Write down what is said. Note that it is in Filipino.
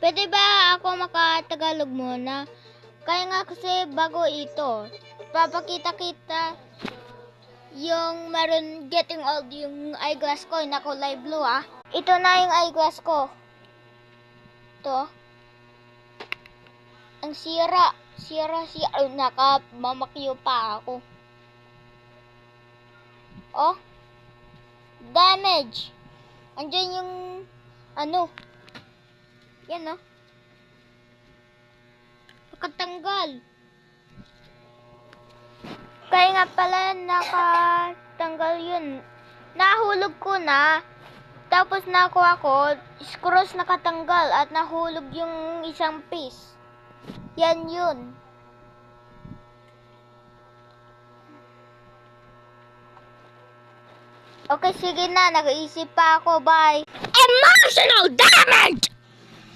Pwede ba ako makatagalog muna? Kaya nga kasi bago ito, papakita kita yung meron getting old yung eyeglass ko na kulay blue ah. Ito na yung eyeglass ko. Ito. Ang sira. Nakamamakyo pa ako. Oh. Damage. Andiyan yung ano. Yan oh. Nakatanggal. Kaya nga pala nakatanggal yun. Nahulog ko na. Tapos nakuha ko, screws nakatanggal at nahulog yung isang piece. Yan yun. Okay, sige na. Nag-iisip pa ako. Bye. Emotional damage!